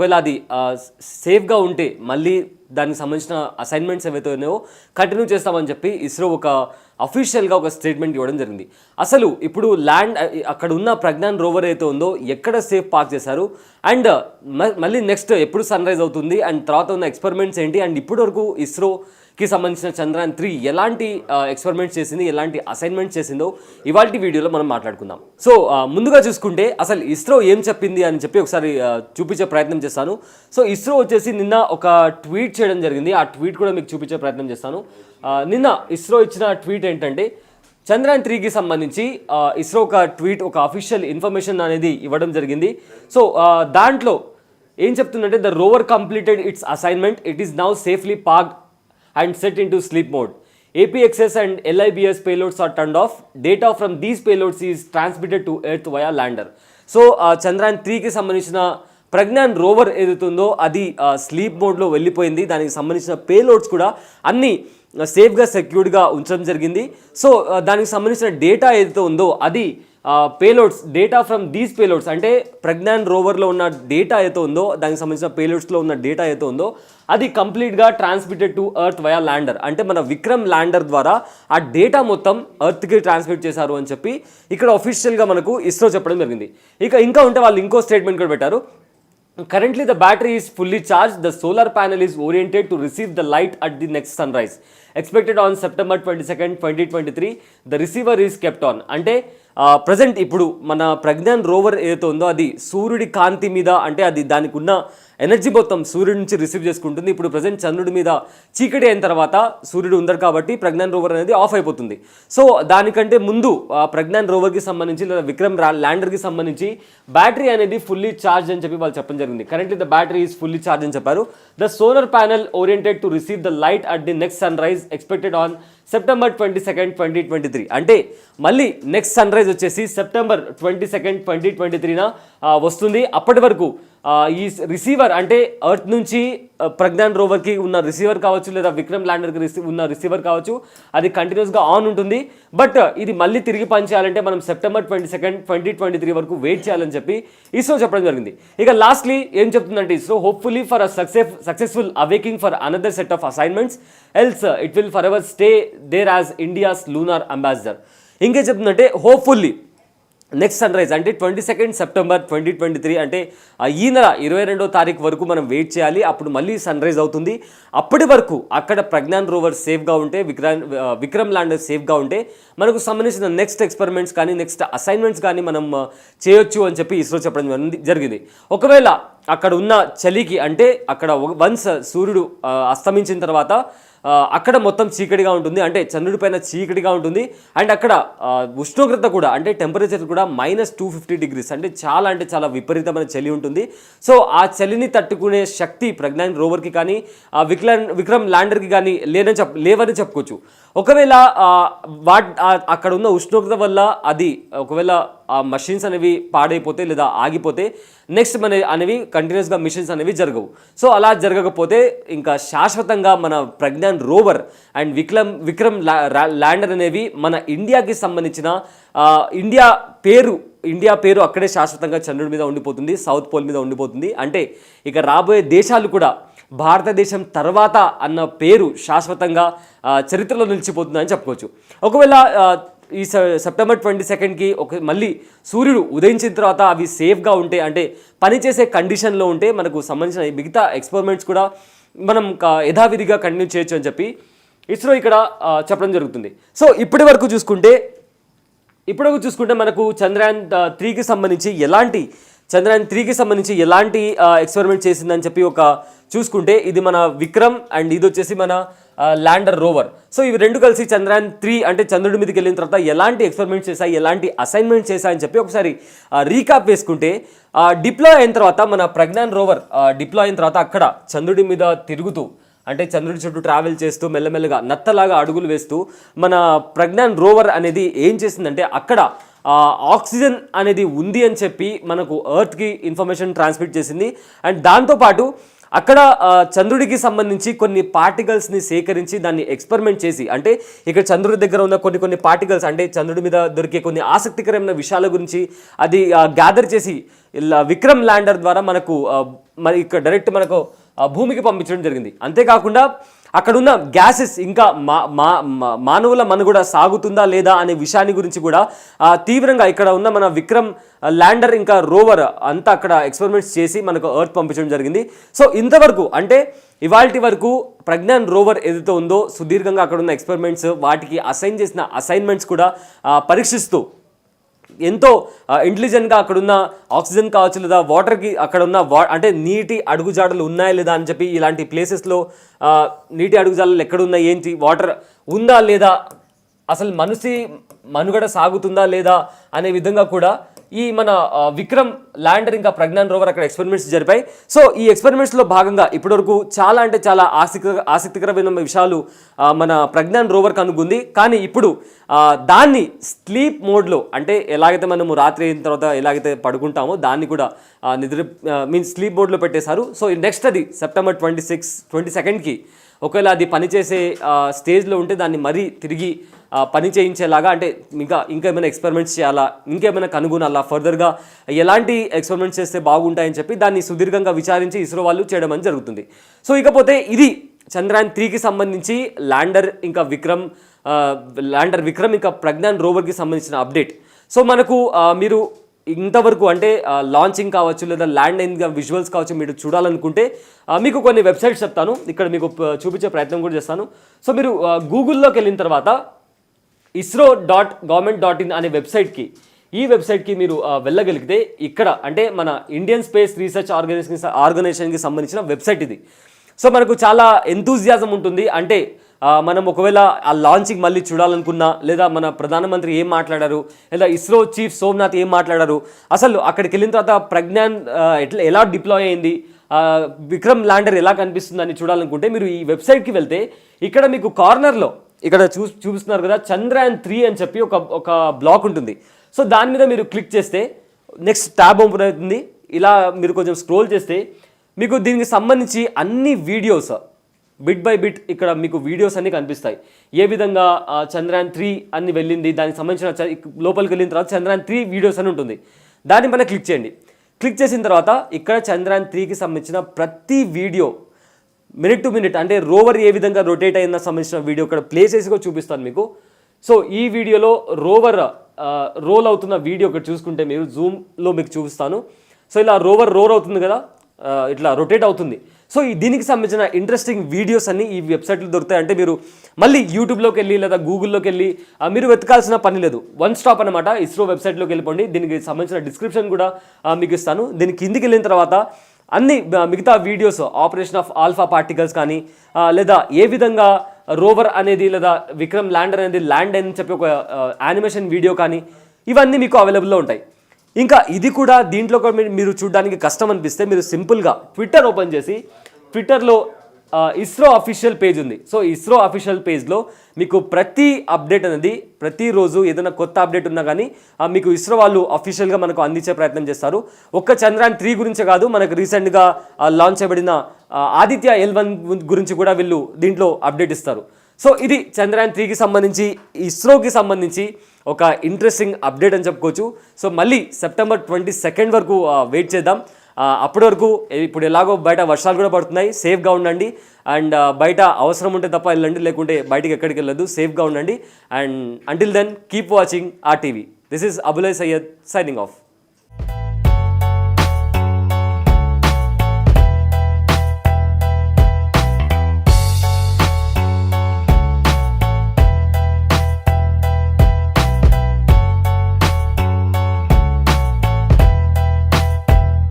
ఒకవేళ అది సేఫ్గా ఉంటే మళ్ళీ దానికి సంబంధించిన అసైన్మెంట్స్ ఏవైతే ఉన్నాయో కంటిన్యూ చేస్తామని చెప్పి ఇస్రో ఒక అఫీషియల్గా ఒక స్టేట్మెంట్ ఇవ్వడం జరిగింది. అసలు ఇప్పుడు ల్యాండ్ అక్కడ ఉన్న ప్రజ్ఞాన్ రోవర్ అయితే ఉందో ఎక్కడ సేఫ్ పార్క్ చేశారు అండ్ మళ్ళీ నెక్స్ట్ ఎప్పుడు సన్ రైజ్ అవుతుంది అండ్ తర్వాత ఉన్న ఎక్స్పెరిమెంట్స్ ఏంటి అండ్ ఇప్పటి వరకు ఇస్రోకి సంబంధించిన చంద్రయాన్ 3 ఎలాంటి ఎక్స్పెరిమెంట్స్ చేసింది, ఎలాంటి అసైన్మెంట్స్ చేసిందో ఇవాల్టి వీడియోలో మనం మాట్లాడుకుందాం. సో ముందుగా చూసుకుంటే అసలు ఇస్రో ఏం చెప్పింది అని చెప్పి ఒకసారి చూపించే ప్రయత్నం చేస్తాను. సో ఇస్రో వచ్చేసి నిన్న ఒక ట్వీట్ చేయడం జరిగింది. ఆ ట్వీట్ కూడా మీకు చూపించే ప్రయత్నం చేస్తాను. నిన్న ఇస్రో ఇచ్చిన ట్వీట్ ఏంటంటే చంద్రయాన్ 3కి సంబంధించి ఇస్రో ఒక ట్వీట్, ఒక అఫీషియల్ ఇన్ఫర్మేషన్ అనేది ఇవ్వడం జరిగింది. సో దాంట్లో ఏం చెప్తుందంటే the rover completed it's assignment, it is now safely parked and set into sleep mode. APXS and LIBS payloads are turned off. Data from these payloads is transmitted to Earth via lander. So Chandrayaan 3కి సంబంధించిన Pragyan rover ఏదైతుందో అది sleep మోడ్లో వెళ్ళిపోయింది. దానికి సంబంధించిన payloads కూడా అన్నీ సేఫ్గా సెక్యూర్డ్గా ఉంచడం జరిగింది. సో దానికి సంబంధించిన డేటా ఏదైతే ఉందో అది payloads, data from these payloads అంటే ప్రజ్ఞాన్ రోవర్లో ఉన్న డేటా అయితే ఉందో దానికి సంబంధించిన పేలోడ్స్లో ఉన్న డేటా అయితే ఉందో అది కంప్లీట్గా transmitted to earth via lander. అంటే మన విక్రమ్ ల్యాండర్ ద్వారా ఆ డేటా మొత్తం ఎర్త్కి ట్రాన్స్మిట్ చేశారు అని చెప్పి ఇక్కడ అఫీషియల్గా మనకు ఇస్రో చెప్పడం జరిగింది. ఇంకా ఉంటే వాళ్ళు ఇంకో స్టేట్మెంట్ కూడా పెట్టారు. Currently the battery is fully charged. The solar panel is oriented to receive the light at the next sunrise. Expected on September 22nd, 2023. The receiver is kept on. అంటే ప్రజెంట్ ఇప్పుడు మన ప్రజ్ఞాన్ రోవర్ ఏదైతే ఉందో అది సూర్యుడి కాంతి మీద అంటే అది దానికి ఉన్న ఎనర్జీ మొత్తం సూర్యుడి నుంచి రిసీవ్ చేసుకుంటుంది. ఇప్పుడు ప్రజెంట్ చంద్రుడి మీద చీకటి అయిన తర్వాత సూర్యుడు ఉండడు కాబట్టి ప్రజ్ఞాన్ రోవర్ అనేది ఆఫ్ అయిపోతుంది. సో దానికంటే ముందు ప్రజ్ఞాన్ రోవర్కి సంబంధించి లేదా విక్రమ్ ల్యాండర్కి సంబంధించి బ్యాటరీ అనేది ఫుల్లీ ఛార్జ్ అని చెప్పి వాళ్ళు చెప్పడం జరిగింది. Currently the battery is fully charge అని చెప్పారు. The solar panel oriented to receive the light at the next sunrise expected on September 22nd, 2023. అంటే మళ్ళీ నెక్స్ట్ సన్ రైజ్ వచ్చేసి సెప్టెంబర్ 22nd, 2023 వస్తుంది. అప్పటి వరకు ఈ రిసీవర్ అంటే ఎర్త్ నుంచి ప్రజ్ఞాన్ రోవర్కి ఉన్న రిసీవర్ కావచ్చు లేదా విక్రమ్ ల్యాండర్కి ఉన్న రిసీవర్ కావచ్చు అది కంటిన్యూస్గా ఆన్ ఉంటుంది. బట్ ఇది మళ్ళీ తిరిగి పనిచేయాలంటే మనం సెప్టెంబర్ 22nd, 2023 వరకు వెయిట్ చేయాలని చెప్పి ఇస్రో చెప్పడం జరిగింది. ఇక లాస్ట్లీ ఏం చెప్తుందంటే ISRO hopefully for a successful awaking for another set of assignments else it will forever stay there as India's lunar ambassador. ఇంకేం చెప్తుందంటే హోప్ఫుల్లీ నెక్స్ట్ సన్ రైజ్ అంటే 22nd సెప్టెంబర్ 2023 అంటే ఈ నెల 22వ తారీఖు వరకు మనం వెయిట్ చేయాలి. అప్పుడు మళ్ళీ సన్ రైజ్ అవుతుంది. అప్పటి వరకు అక్కడ ప్రజ్ఞాన్ రోవర్ సేఫ్గా ఉంటే విక్రమ్ ల్యాండర్ సేఫ్గా ఉంటే మనకు సంబంధించిన నెక్స్ట్ ఎక్స్పెరిమెంట్స్ కానీ నెక్స్ట్ అసైన్మెంట్స్ కానీ మనం చేయొచ్చు అని చెప్పి ఇస్రో చెప్పడం జరిగింది. ఒకవేళ అక్కడ ఉన్న చలికి అంటే అక్కడ వన్స్ సూర్యుడు అస్తమించిన తర్వాత అక్కడ మొత్తం చీకటిగా ఉంటుంది, అంటే చంద్రుడి పైన చీకటిగా ఉంటుంది అండ్ అక్కడ ఉష్ణోగ్రత కూడా అంటే టెంపరేచర్ కూడా -250 degrees అంటే చాలా విపరీతమైన చలి ఉంటుంది. సో ఆ చలిని తట్టుకునే శక్తి ప్రజ్ఞాన్ రోవర్కి కానీ విక్రమ్ ల్యాండర్కి కానీ లేవని చెప్పుకోవచ్చు. ఒకవేళ అక్కడ ఉన్న ఉష్ణోగ్రత వల్ల అది ఒకవేళ ఆ మషిన్స్ అనేవి పాడైపోతే లేదా ఆగిపోతే నెక్స్ట్ అనేవి కంటిన్యూస్గా మిషన్స్ అనేవి జరగవు. సో అలా జరగకపోతే ఇంకా శాశ్వతంగా మన Pragyan rover and Vikram lander అనేవి మన ఇండియాకి సంబంధించిన ఇండియా పేరు అక్కడే శాశ్వతంగా చంద్రుడి మీద ఉండిపోతుంది, సౌత్ పోల్ మీద ఉండిపోతుంది. అంటే ఇక రాబోయే దేశాలు కూడా భారతదేశం తర్వాత అన్న పేరు శాశ్వతంగా చరిత్రలో నిలిచిపోతుందని చెప్పుకోవచ్చు. ఒకవేళ ఈ సెప్టెంబర్ 22ndకి మళ్ళీ సూర్యుడు ఉదయించిన తర్వాత అవి సేఫ్గా ఉంటే అంటే పనిచేసే కండిషన్లో ఉంటే మనకు సంబంధించిన మిగతా ఎక్స్పెరిమెంట్స్ కూడా మనం యథావిధిగా కంటిన్యూ చేయొచ్చు అని చెప్పి ఇస్రో ఇక్కడ చెప్పడం జరుగుతుంది. సో ఇప్పటి వరకు చూసుకుంటే మనకు చంద్రయాన్ 3కి సంబంధించి ఎలాంటి ఎక్స్పెరిమెంట్ చేసిందని చెప్పి ఒక చూసుకుంటే ఇది మన విక్రమ్ అండ్ ఇది వచ్చేసి మన ల్యాండర్ రోవర్. సో ఇవి రెండు కలిసి చంద్రయాన్ 3 అంటే చంద్రుడి మీదకి వెళ్ళిన తర్వాత ఎలాంటి ఎక్స్పెరిమెంట్స్ చేశాయి, ఎలాంటి అసైన్మెంట్స్ చేశాయని చెప్పి ఒకసారి రీకాప్ వేసుకుంటే డిప్లాయ్ అయిన తర్వాత మన ప్రజ్ఞాన్ రోవర్ డిప్లాయ్ అయిన తర్వాత అక్కడ చంద్రుడి మీద తిరుగుతూ అంటే చంద్రుడి చుట్టూ ట్రావెల్ చేస్తూ మెల్లమెల్లగా నత్తలాగా అడుగులు వేస్తూ మన ప్రజ్ఞాన్ రోవర్ అనేది ఏం చేసిందంటే అక్కడ ఆక్సిజన్ అనేది ఉంది అని చెప్పి మనకు ఎర్త్కి ఇన్ఫర్మేషన్ ట్రాన్స్మిట్ చేసింది. అండ్ దాంతోపాటు అక్కడ చంద్రుడికి సంబంధించి కొన్ని పార్టికల్స్ని సేకరించి దాన్ని ఎక్స్పెరిమెంట్ చేసి, అంటే ఇక్కడ చంద్రుడి దగ్గర ఉన్న కొన్ని పార్టికల్స్, అంటే చంద్రుడి మీద దొరికే కొన్ని ఆసక్తికరమైన విషయాల గురించి అది గ్యాదర్ చేసి విక్రమ్ ల్యాండర్ ద్వారా మనకు మరి ఇక్కడ డైరెక్ట్ మనకు భూమికి పంపించడం జరిగింది. అంతేకాకుండా అక్కడున్న గ్యాసెస్ ఇంకా మానవుల మనుగడ సాగుతుందా లేదా అనే విషయాన్ని గురించి కూడా తీవ్రంగా ఇక్కడ ఉన్న మన విక్రమ్ ల్యాండర్ ఇంకా రోవర్ అంతా అక్కడ ఎక్స్పెరిమెంట్స్ చేసి మనకు ఎర్త్ పంపించడం జరిగింది. సో ఇంతవరకు అంటే ఇవాల్టి వరకు ప్రజ్ఞాన్ రోవర్ ఏదైతే ఉందో సుదీర్ఘంగా అక్కడ ఉన్న ఎక్స్పెరిమెంట్స్, వాటికి అసైన్ చేసిన అసైన్మెంట్స్ కూడా పరీక్షిస్తూ ఎంతో ఇంటెలిజెంట్గా అక్కడున్న ఆక్సిజన్ కావచ్చు లేదా వాటర్కి అక్కడ ఉన్న అంటే నీటి అడుగుజాడలు ఉన్నాయా లేదా అని చెప్పి ఇలాంటి ప్లేసెస్లో నీటి అడుగుజాడలు ఎక్కడున్నాయి, ఏంటి వాటర్ ఉందా లేదా, అసలు మనుగడ సాగుతుందా లేదా అనే విధంగా కూడా ఈ మన విక్రమ్ ల్యాండర్ ఇంకా ప్రజ్ఞాన్ రోవర్ అక్కడ ఎక్స్పెరిమెంట్స్ జరిపాయి. సో ఈ ఎక్స్పెరిమెంట్స్లో భాగంగా ఇప్పటివరకు చాలా అంటే చాలా ఆసక్తికరమైన విషయాలు మన ప్రజ్ఞాన్ రోవర్ కనుగొంది. కానీ ఇప్పుడు దాన్ని స్లీప్ మోడ్లో, అంటే ఎలాగైతే మనము రాత్రి అయిన తర్వాత ఎలాగైతే పడుకుంటామో దాన్ని కూడా స్లీప్ మోడ్లో పెట్టేశారు. సో నెక్స్ట్ అది సెప్టెంబర్ 22కి ఒకవేళ అది పనిచేసే స్టేజ్లో ఉంటే దాన్ని మరీ తిరిగి పని చేయించేలాగా, అంటే ఇంకేమైనా ఎక్స్పెరిమెంట్స్ చేయాలా, ఇంకేమైనా కనుగొనాలా, ఫర్దర్గా ఎలాంటి ఎక్స్పెరిమెంట్స్ చేస్తే బాగుంటాయని చెప్పి దాన్ని సుదీర్ఘంగా విచారించి ఇస్రో వాళ్ళు చేయడం అని జరుగుతుంది. సో ఇకపోతే ఇది చంద్రయాన్ 3కి సంబంధించి ల్యాండర్ విక్రమ్ ఇంకా ప్రజ్ఞాన్ రోవర్కి సంబంధించిన అప్డేట్. సో మనకు మీరు ఇంతవరకు అంటే లాంచింగ్ కావచ్చు లేదా ల్యాండ్ అయిన విజువల్స్ కావచ్చు మీరు చూడాలనుకుంటే మీకు కొన్ని వెబ్సైట్స్ చెప్తాను, ఇక్కడ మీకు చూపించే ప్రయత్నం కూడా చేస్తాను. సో మీరు గూగుల్లోకి వెళ్ళిన తర్వాత isro.government.in అనే వెబ్సైట్కి మీరు వెళ్ళగలిగితే ఇక్కడ అంటే మన ఇండియన్ స్పేస్ రీసెర్చ్ ఆర్గనైజేషన్కి సంబంధించిన వెబ్సైట్ ఇది. సో మనకు చాలా ఎంతూజియాజం ఉంటుంది. అంటే మనం ఒకవేళ ఆ లాంచింగ్ మళ్ళీ చూడాలనుకున్నా, లేదా మన ప్రధానమంత్రి ఏం మాట్లాడారు, లేదా ఇస్రో చీఫ్ సోమనాథ్ ఏం మాట్లాడారు, అసలు అక్కడికి వెళ్ళిన తర్వాత ప్రజ్ఞాన్ ఎలా డిప్లాయ్ అయింది, విక్రమ్ ల్యాండర్ ఎలా కనిపిస్తుంది అని చూడాలనుకుంటే మీరు ఈ వెబ్సైట్కి వెళ్తే ఇక్కడ మీకు కార్నర్లో ఇక్కడ చూపిస్తున్నారు కదా చంద్రయాన్ 3 అని చెప్పి ఒక బ్లాక్ ఉంటుంది. సో దాని మీద మీరు క్లిక్ చేస్తే నెక్స్ట్ ట్యాబ్ ఓపెన్ అవుతుంది. ఇలా మీరు కొంచెం స్క్రోల్ చేస్తే మీకు దీనికి సంబంధించి అన్ని వీడియోస్ బిట్ బై బిట్ ఇక్కడ మీకు వీడియోస్ అన్నీ కనిపిస్తాయి. ఏ విధంగా చంద్రయాన్ 3 అన్ని వెళ్ళింది, దానికి సంబంధించిన లోపలికి వెళ్ళిన తర్వాత చంద్రయాన్ 3 వీడియోస్ అని ఉంటుంది. దాని పైన క్లిక్ చేయండి. క్లిక్ చేసిన తర్వాత ఇక్కడ చంద్రయాన్ 3కి సంబంధించిన ప్రతి వీడియో మినిట్ టు మినిట్, అంటే రోవర్ ఏ విధంగా రొటేట్ అయిందో సంబంధించిన వీడియో ఇక్కడ ప్లే చేసి కూడా చూపిస్తాను మీకు. సో ఈ వీడియోలో రోవర్ రోల్ అవుతున్న వీడియో ఇక్కడ చూసుకుంటే మీరు జూమ్లో మీకు చూపిస్తాను. సో ఇలా రోవర్ అవుతుంది కదా, ఇట్లా రొటేట్ అవుతుంది. సో దీనికి సంబంధించిన ఇంట్రెస్టింగ్ వీడియోస్ అన్ని ఈ వెబ్సైట్లో దొరుకుతాయి. అంటే మీరు మళ్ళీ యూట్యూబ్లోకి వెళ్ళి లేదా గూగుల్లోకి వెళ్ళి మీరు వెతకాల్సిన పని లేదు, వన్ స్టాప్ అనమాట. ఇస్రో వెబ్సైట్లోకి వెళ్ళిపోండి. దీనికి సంబంధించిన డిస్క్రిప్షన్ కూడా మీకు ఇస్తాను. దీని కిందికి వెళ్ళిన తర్వాత అన్ని మిగతా videos, operation of alpha particles కానీ, లేదా ఏ విధంగా రోవర్ అనేది లేదా విక్రమ్ ల్యాండర్ అనేది ల్యాండ్ అని చెప్పి ఒక యానిమేషన్ వీడియో కానీ, ఇవన్నీ మీకు అవైలబుల్లో ఉంటాయి. ఇంకా ఇది కూడా దీంట్లో మీరు చూడడానికి కష్టం అనిపిస్తే మీరు సింపుల్గా ట్విట్టర్ ఓపెన్ చేసి ట్విట్టర్లో ఇస్రో అఫీషియల్ పేజ్ ఉంది. సో ఇస్రో అఫీషియల్ పేజ్లో మీకు ప్రతి అప్డేట్ అనేది ప్రతిరోజు ఏదైనా కొత్త అప్డేట్ ఉన్నా కానీ మీకు ఇస్రో వాళ్ళు అఫీషియల్గా మనకు అందించే ప్రయత్నం చేస్తారు. ఒక్క చంద్రయాన్ 3 గురించే కాదు, మనకు రీసెంట్గా లాంచ్ చేయబడిన ఆదిత్య L1 గురించి కూడా వీళ్ళు దీంట్లో అప్డేట్ ఇస్తారు. సో ఇది చంద్రయాన్ 3కి సంబంధించి ఇస్రోకి సంబంధించి ఒక ఇంట్రెస్టింగ్ అప్డేట్ అని చెప్పుకోవచ్చు. సో మళ్ళీ సెప్టెంబర్ 22 వరకు వెయిట్ చేద్దాం. అప్పటి వరకు ఇప్పుడు ఎలాగో బయట వర్షాలు కూడా పడుతున్నాయి, సేఫ్గా ఉండండి. అండ్ బయట అవసరం ఉంటే తప్ప వెళ్ళండి, లేకుంటే బయటికి ఎక్కడికి వెళ్ళొద్దు, సేఫ్గా ఉండండి. And until then keep watching RTV. This is Abulai Syed signing of.